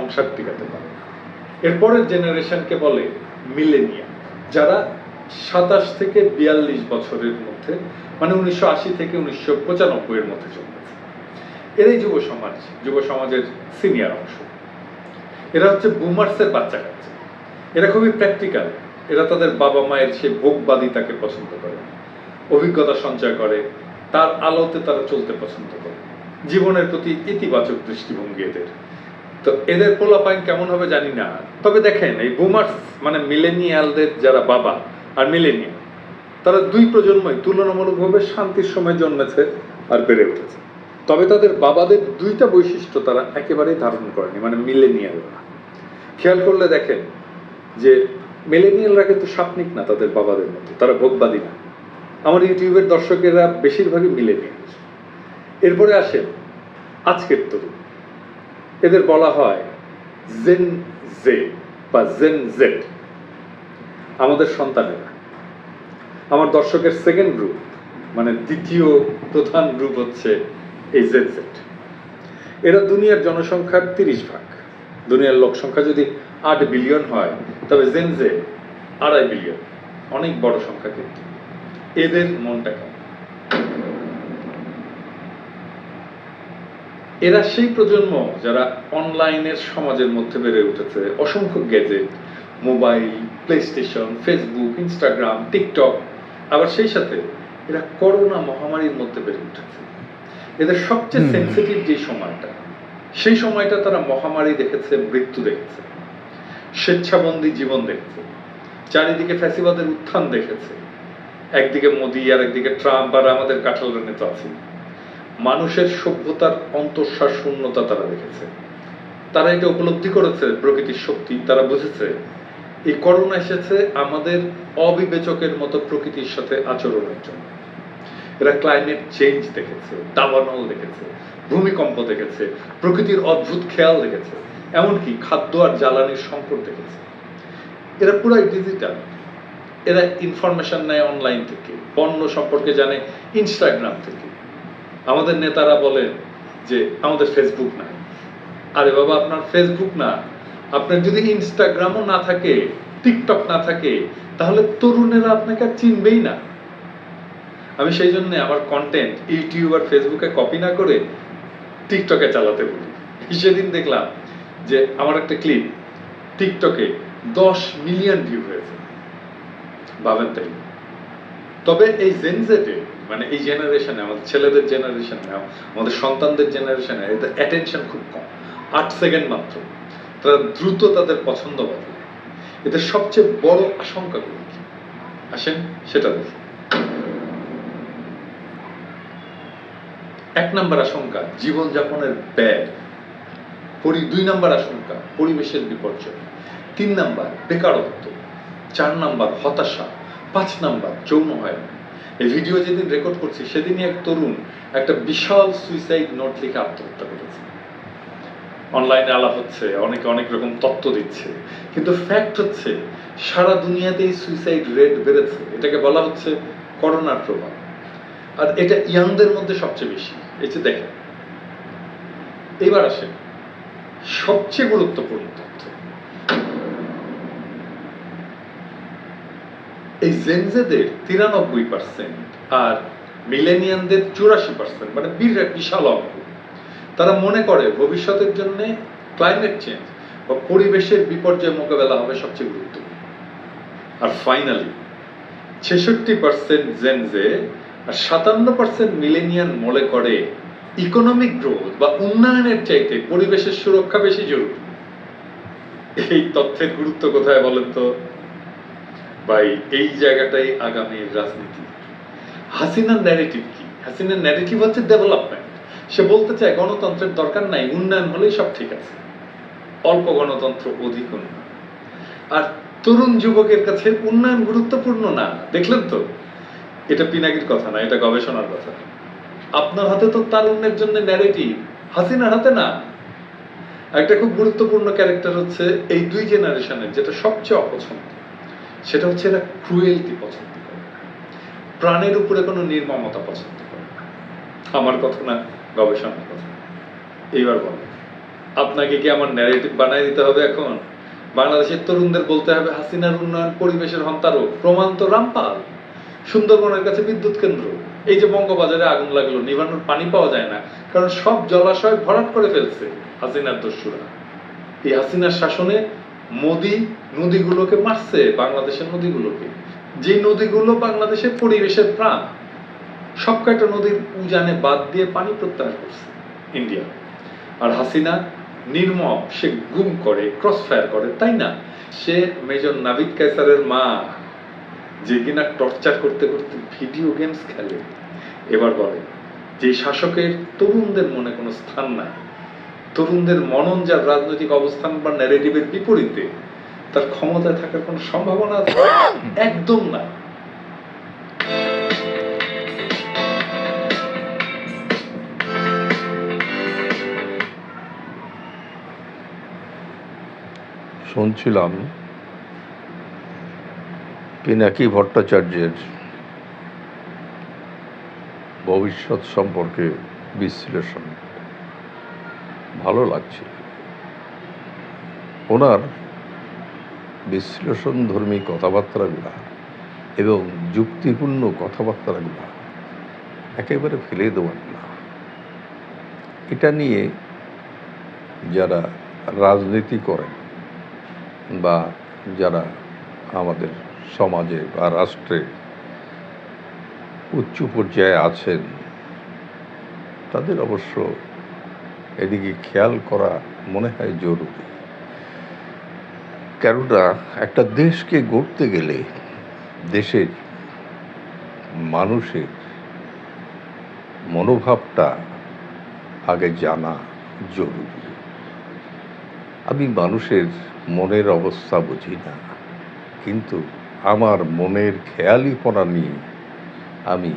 সংসার টিকাতে পারে না। এরপরের জেনারেশনকে বলে মিলেনিয়াল, যারা 27 থেকে 42 বছরের মধ্যে, মানে 1980 থেকে 1995 এর মধ্যে জন্মেছে। এরাই যুব সমাজের সিনিয়র অংশ। এরা হচ্ছে বুমার্সের বাচ্চা কাচ্চা। এরা খুবই প্র্যাকটিক্যাল। এরা তাদের বাবা মায়ের সেই ভোগবাদিতাকে পছন্দ করে, অভিজ্ঞতা সঞ্চয় করে, তার আলোতে তারা চলতে পছন্দ করে, জীবনের প্রতি ইতিবাচক দৃষ্টিভঙ্গি এদের। তো এদের পোলাপাইন কেমন হবে জানি না, তবে দেখেন এই বুমার্স মানে মিলেনিয়ালদের যারা বাবা আর মিলেনিয়াল, তারা দুই প্রজন্মই তুলনামূলকভাবে শান্তির সময় জন্মেছে আর বেড়ে উঠেছে। তবে তাদের বাবাদের দুইটা বৈশিষ্ট্য তারা একেবারেই ধারণ করেনি, মানে মিলেনিয়ালরা। খেয়াল করলে দেখেন যে মিলেনিয়ালরা কিন্তু স্বাপ্নিক না তাদের বাবাদের মতো, তারা ভোগবাদী না। আমার ইউটিউবের দর্শকেরা বেশিরভাগই মিলেনিয়াল। এরপরে আসেন আজকের তরুণ, এদের বলা হয় জেন জে বা জেন জেড, আমাদের সন্তানেরা। আমার দর্শকের সেকেন্ড গ্রুপ, মানে দ্বিতীয় প্রধান গ্রুপ হচ্ছে এই জেন জেড। এরা দুনিয়ার জনসংখ্যার 30 ভাগ। দুনিয়ার লোক সংখ্যা যদি 8 বিলিয়ন হয়, তবে জেন জে 2.5 বিলিয়ন, অনেক বড় সংখ্যা। কিন্তু এদের মনটা কেমন? এরা সেই প্রজন্ম যারা অনলাইনের সমাজের মধ্যে বেড়ে উঠেছে, অসংখ্য gadget, mobile, PlayStation, Facebook, Instagram, TikTok, আবার সেই সাথে এরা করোনা মহামারীর মধ্যে বেড়ে উঠেছে। এদের সবচেয়ে সেন্সিটিভ যে সময়টা, সেই সময়টা তারা মহামারী দেখেছে, মৃত্যু দেখেছে, স্বেচ্ছাবন্দী জীবন দেখেছে, চারিদিকে ফ্যাসিবাদের উত্থান দেখেছে, একদিকে মোদি আর একদিকে ট্রাম্প আর আমাদের কাঁঠাল রানে তো আছে। মানুষের সভ্যতার অন্তঃসার শূন্যতা তারা দেখেছে। তারা এটা উপলব্ধি করেছে প্রকৃতির শক্তি। তারা বুঝেছে এই করোনা এসেছে আমাদের অবিবেচকের মতো প্রকৃতির সাথে আচরণের জন্য। এরা ক্লাইমেট চেঞ্জ দেখেছে, দাবানল দেখেছে, ভূমিকম্প দেখেছে, প্রকৃতির অদ্ভুত খেয়াল দেখেছে, এমনকি খাদ্য আর জ্বালানির সংকট দেখেছে। এরা পুরাই ডিজিটাল। এরা ইনফরমেশন নেয় অনলাইন থেকে, পণ্য সম্পর্কে জানে ইনস্টাগ্রাম থেকে। আমাদের নেতারা বলেন যে আমাদের ফেসবুক নাই। আরে বাবা, আপনার ফেসবুক না, আপনার যদি ইনস্টাগ্রামও না থাকে, টিকটক না থাকে, তাহলে তরুণেরা আপনাকে আর চিনবেই না। আমি সেই জন্য আমার কন্টেন্ট ইউটিউব আর ফেসবুকে কপি না করে টিকটকে চালাতে বলি। সেদিন দেখলাম যে আমার একটা ক্লিপ টিকটকে 10 মিলিয়ন ভিউ হয়েছে, ভাবেন তাই। তবে এই জেন জেডে, মানে এই জেনারেশনে, আমাদের ছেলেদের জেনারেশনে, আমাদের সন্তানদের জেনারেশনে এদের অ্যাটেনশন খুব কম, 8 সেকেন্ড মাত্র। তারা দ্রুত তাদের পছন্দ বদলায়। এদের সবচেয়ে বড় আশঙ্কাগুলো কি আসেন সেটা দেখি। 1 নম্বর আশঙ্কা জীবনযাপনের ব্যয়, 2 নম্বর আশঙ্কা পরিবেশের বিপর্যয়, 3 নম্বর বেকারত্ব, 4 নম্বর হতাশা, 5 নম্বর যৌন হয়রানি। এই ভিডিও যেদিন রেকর্ড করছি সেদিনই এক তরুণ একটা বিশাল সুইসাইড নোট লিখে আত্মহত্যা করেছে। অনলাইনে আলাপ হচ্ছে, অনেকে অনেক রকম তথ্য দিচ্ছে, কিন্তু ফ্যাক্ট হচ্ছে সারা দুনিয়াতেই সুইসাইড রেট বেড়েছে। এটাকে বলা হচ্ছে করোনার প্রভাব। আর এটা ইয়াংদের মধ্যে সবচেয়ে বেশি। এই যে দেখেন, এবার আসেন সবচেয়ে গুরুত্বপূর্ণ তথ্য। এই জেনজেদের 93% আর মিলেনিয়ানদের 84%, মানে বিশাল অঙ্ক। তারা মনে করে ভবিষ্যতের জন্য ক্লাইমেট চেঞ্জ বা পরিবেশের বিপর্যয় মোকাবেলা হবে সবচেয়ে গুরুত্বপূর্ণ। আর ফাইনালি 66% জেনজে আর 57% মিলেনিয়ান মনে করে ইকোনমিক গ্রোথ বা উন্নয়নের চাইতে পরিবেশের সুরক্ষা বেশি জরুরি। এই তথ্যের গুরুত্ব কোথায় বলেন তো ভাই? এই জায়গাটাই আগামীর রাজনীতি। হাসিনার ন্যারেটিভ কি? হাসিনার ন্যারেটিভ হচ্ছে ডেভেলপমেন্ট। সে বলতে চায় গণতন্ত্রের দরকার নাই, উন্নয়ন হলেই সব ঠিক আছে। অল্প গণতন্ত্র, অধিক উন্নয়ন। আর তরুণ যুবকের কাছে উন্নয়ন গুরুত্বপূর্ণ না। দেখলেন তো, এটা পিনাকির কথা না, এটা গবেষণার কথা। আপনার হাতে তো তারুণ্যের জন্য ন্যারেটিভ, হাসিনার হাতে না। একটা খুব গুরুত্বপূর্ণ ক্যারেক্টার হচ্ছে এই দুই জেনারেশনের যেটা সবচেয়ে অপছন্দ, সেটা হচ্ছে এরা ক্রুয়েলটি পছন্দ করে না, প্রাণের উপরে কোনো নির্মমতা পছন্দ করে না। আমার কথা না, গবেষণার কথা। এইবার বলেন আপনাকে কি আমার ন্যারেটিভ বানাই দিতে হবে এখন? বাংলাদেশের তরুণদের বলতে হবে হাসিনার উন্নয়ন পরিবেশের হন্তারক, প্রমাণ তো রামপাল। সুন্দরবনের কাছে বিদ্যুৎ কেন্দ্র, এই যে বঙ্গবাজারে আগুন লাগলো, নিভানোর পানি পাওয়া যায় না, কারণ সব জলাশয় ভরাট করে ফেলছে হাসিনার দস্যুরা। এই হাসিনার শাসনে মোদি নদীগুলোকে মারছে, বাংলাদেশের নদীগুলোকে, যে নদীগুলো বাংলাদেশের পরিবেশের প্রাণ, সব কয়টা নদীর উজানে বাদ দিয়ে পানি প্রত্যাহার করছে ইন্ডিয়া। আর হাসিনা নির্মম, সে গুম করে, ক্রস ফায়ার করে, তাই না? সে মেজর নাভিদ কায়সারের মা, যে কিনা টর্চার করতে করতে ভিডিও গেমস খেলে। এবার বলে যে শাসকের তরুণদের মনে কোনো স্থান নাই, তরুণদের মনন যার রাজনৈতিক অবস্থান বা ন্যারেটিভের বিপরীতে, তার ক্ষমতায় থাকার কোনো সম্ভাবনা আছে? একদম না। শুনছিলাম পিনাকি ভট্টাচার্যের ভবিষ্যৎ সম্পর্কে বিশ্লেষণ, ভালো লাগছে। ওনার বিশ্লেষণধর্মী কথাবার্তাগুলা এবং যুক্তিপূর্ণ কথাবার্তাগুলা একেবারে ফেলে দেওয়ার না। এটা নিয়ে যারা রাজনীতি করেন বা যারা আমাদের সমাজে বা রাষ্ট্রে উচ্চ পর্যায়ে আছেন, তাদের অবশ্য এদিকে খেয়াল করা মনে হয় জরুরি। কেননা একটা দেশকে গড়তে গেলে দেশের মানুষের মনোভাবটা আগে জানা জরুরি। আমি মানুষের মনের অবস্থা বুঝি না, কিন্তু আমার মনের খেয়ালিপনা নিয়ে আমি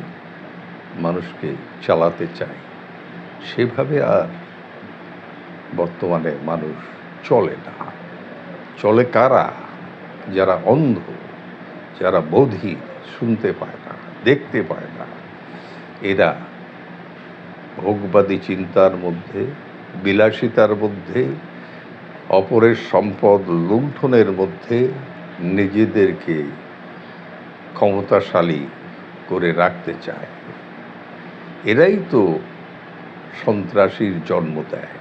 মানুষকে চালাতে চাই। সেভাবে আর বর্তমানে মানুষ চলে না। চলে কারা? যারা অন্ধ, যারা বধির, শুনতে পায় না, দেখতে পায় না। এরা ভোগবাদী চিন্তার মধ্যে, বিলাসিতার মধ্যে, অপরের সম্পদ লুণ্ঠনের মধ্যে নিজেদেরকে ক্ষমতাশালী করে রাখতে চায়। এরাই তো সন্ত্রাসীর জন্ম দেয়।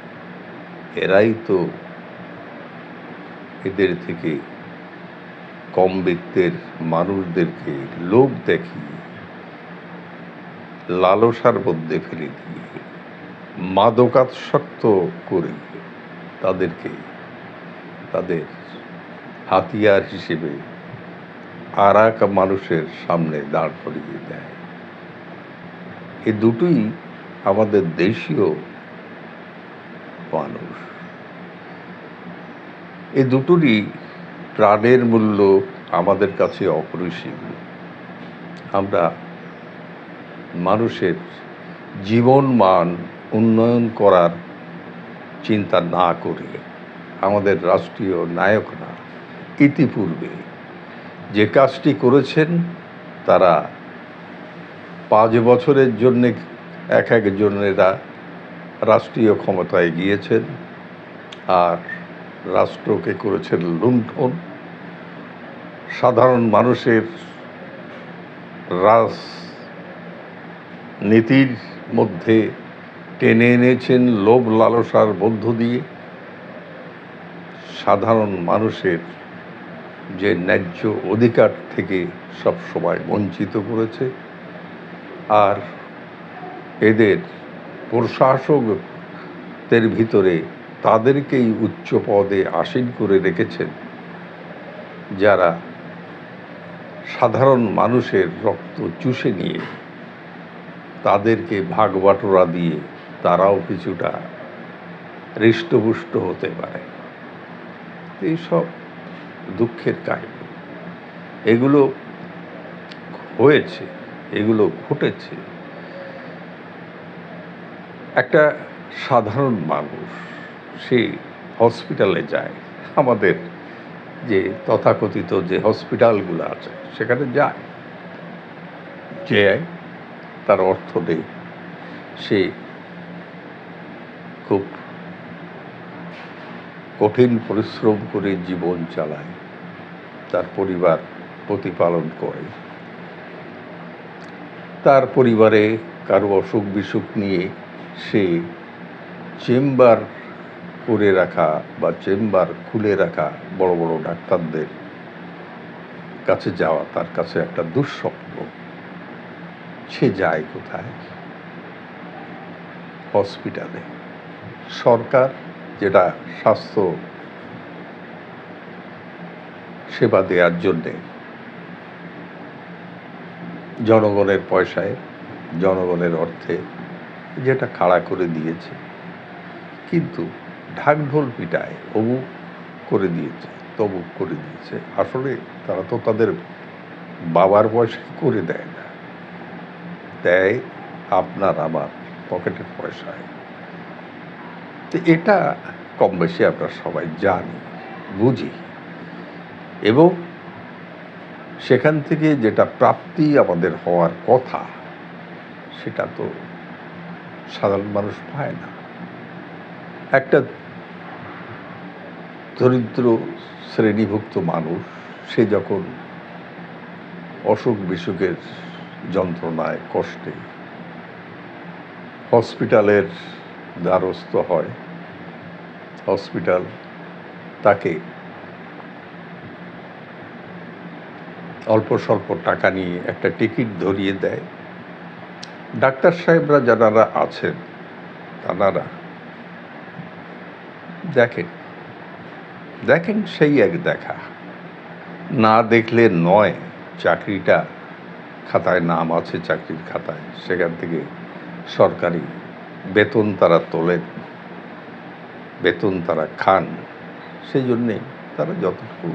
এরাই তো এদের থেকে কম বিত্তের মানুষদেরকে লোভ দেখিয়ে, লালসার মধ্যে ফেলে দিয়ে, মাদকাসক্ত করে তাদেরকে তাদের হাতিয়ার হিসেবে আর এক মানুষের সামনে দাঁড় করিয়ে দেয়। এ দুটোই আমাদের দেশীয় মানুষ। এ দুটোরই প্রাণের মূল্য আমাদের কাছে অপরিসীম। আমরা মানুষের জীবন মান উন্নয়ন করার চিন্তা না করে আমাদের রাষ্ট্রীয় নায়করা ইতিপূর্বে যে কাজটি করেছেন, তারা 5 বছরের জন্য এক একজনেরা রাষ্ট্রীয় ক্ষমতায় গিয়েছেন আর রাষ্ট্রকে করেছেন লুণ্ঠন। সাধারণ মানুষের রাজনীতির মধ্যে টেনে এনেছেন লোভ লালসার মধ্য দিয়ে। সাধারণ মানুষের যে ন্যায্য অধিকার থেকে সব সময় বঞ্চিত করেছে। আর এদের প্রশাসকদের ভিতরে তাদেরকেই উচ্চ পদে আসীন করে রেখেছেন, যারা সাধারণ মানুষের রক্ত চুষে নিয়ে তাদেরকে ভাগ বাটোয়ারা দিয়ে তারাও কিছুটা হৃষ্টপুষ্ট হতে পারে। এইসব দুঃখের কাহিনী। এগুলো হয়েছে, এগুলো ঘটেছে। একটা সাধারণ মানুষ সে হসপিটালে যায়, আমাদের যে তথাকথিত যে হসপিটালগুলো আছে সেখানে যায়, যে তার অর্থ নেই, সে খুব কঠিন পরিশ্রম করে জীবন চালায়, তার পরিবার প্রতিপালন করে, তার পরিবারে কারো অসুখ বিসুখ নিয়ে সে চেম্বার করে রাখা বা চেম্বার খুলে রাখা বড় বড় ডাক্তারদের কাছে যাওয়া তার কাছে একটা দুঃস্বপ্ন। সে যায় কোথায়? হসপিটালে। সরকার যেটা স্বাস্থ্য সেবা দেওয়ার জন্যে জনগণের পয়সায়, জনগণের অর্থে যেটা খাড়া করে দিয়েছে, কিন্তু ঢাকঢোল পিটায় অমুক করে দিয়েছে, তমুক করে দিয়েছে। আসলে তারা তো তাদের বাবার পয়সায় করে দেয় না, দেয় আপনার আমার পকেটের পয়সায়। তো এটা কম বেশি আমরা সবাই জানি, বুঝি, এবং সেখান থেকে যেটা প্রাপ্তি আমাদের হওয়ার কথা সেটা তো সাধারণ মানুষ পায় না। একটা দরিদ্র শ্রেণীভুক্ত মানুষ সে যখন অসুখ বিসুখের যন্ত্রণায় কষ্টে হসপিটালের দ্বারস্থ হয়, হসপিটাল তাকে অল্প স্বল্প টাকা নিয়ে একটা টিকিট ধরিয়ে দেয়। ডাক্তার সাহেবরা যারা আছেন তারা দেখেন সেই এক দেখা, না দেখলে নয়। চাকরিটা খাতায় নাম আছে, চাকরির খাতায়, সেখান থেকে সরকারি বেতন তারা তোলেন, বেতন তারা খান, সেই জন্যে তারা যতটুকু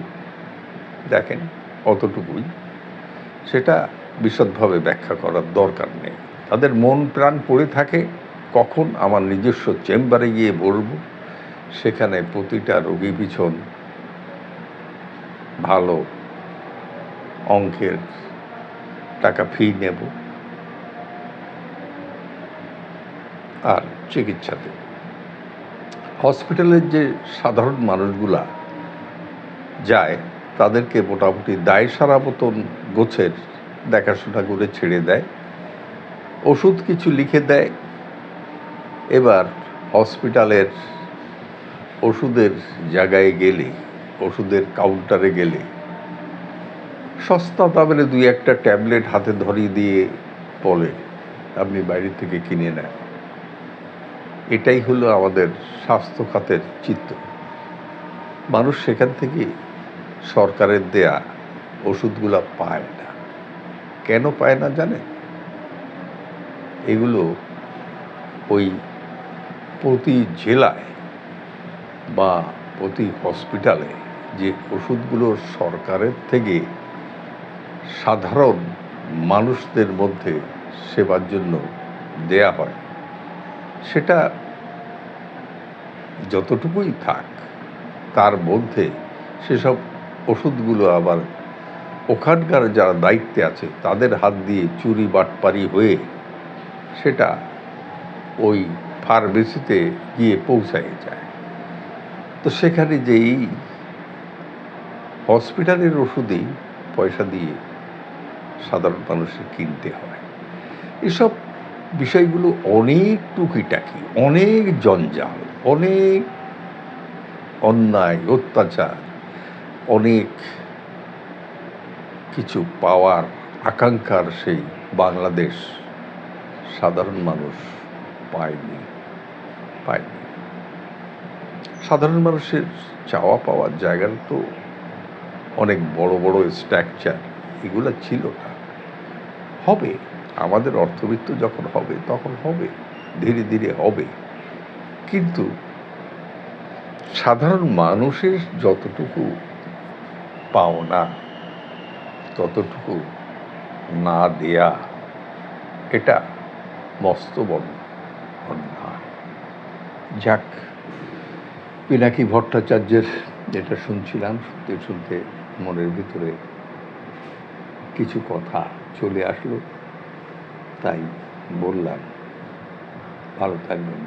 দেখেন অতটুকুই। সেটা বিশদভাবে ব্যাখ্যা করার দরকার নেই। তাদের মন প্রাণ পড়ে থাকে কখন আমার নিজস্ব চেম্বারে গিয়ে বলবো, সেখানে প্রতিটা রোগী পিছন ভালো অঙ্কের টাকা ফি নেব আর চিকিৎসা দেব। হসপিটালের যে সাধারণ মানুষগুলা যায় তাদেরকে মোটামুটি দায় সারা মতন গোছের দেখাশোনা করে ছেড়ে দেয়, ওষুধ কিছু লিখে দেয়। এবার হসপিটালের ওষুধের জায়গায় গেলে, ওষুধের কাউন্টারে গেলে সস্তা দামের দুই একটা ট্যাবলেট হাতে ধরিয়ে দিয়ে বলে আপনি বাইরে থেকে কিনে নেন। এটাই হলো আমাদের স্বাস্থ্য খাতের চিত্র। মানুষ সেখান থেকে সরকারের দেয়া ওষুধগুলো পায় না। কেন পায় না জানেন? এগুলো ওই প্রতি জেলায় বা প্রতি হসপিটালে যে ওষুধগুলো সরকারের থেকে সাধারণ মানুষদের মধ্যে সেবার জন্য দেয়া হয়, সেটা যতটুকুই থাক তার মধ্যে সেসব ওষুধগুলো আবার ওখানকার যারা দায়িত্বে আছে তাদের হাত দিয়ে চুরি বাটপারি হয়ে সেটা ওই ফার্মেসিতে গিয়ে পৌঁছায় যায়। তো সেখানে যেই হসপিটালের ওষুধেই পয়সা দিয়ে সাধারণ মানুষের কিনতে হয়। এসব বিষয়গুলো অনেক টুকিটাকি, অনেক জঞ্জাল, অনেক অন্যায় অত্যাচার, অনেক কিছু পাওয়ার আকাঙ্ক্ষার সেই বাংলাদেশ সাধারণ মানুষ পায়নি। সাধারণ মানুষের চাওয়া পাওয়ার জায়গাটা তো অনেক বড় বড় স্ট্রাকচার, এগুলো ছিল না। হবে, আমাদের অর্থবিত্ত যখন হবে তখন হবে, ধীরে ধীরে হবে। কিন্তু সাধারণ মানুষের যতটুকু পাওনা ততটুকু না দেয়া, এটা মস্ত বড় অন্যায়। যাক, পিনাকি ভট্টাচার্যের যেটা শুনছিলাম, শুনতে শুনতে মনের ভিতরে কিছু কথা চলে আসলো, তাই বললাম। ভালো থাকবেন।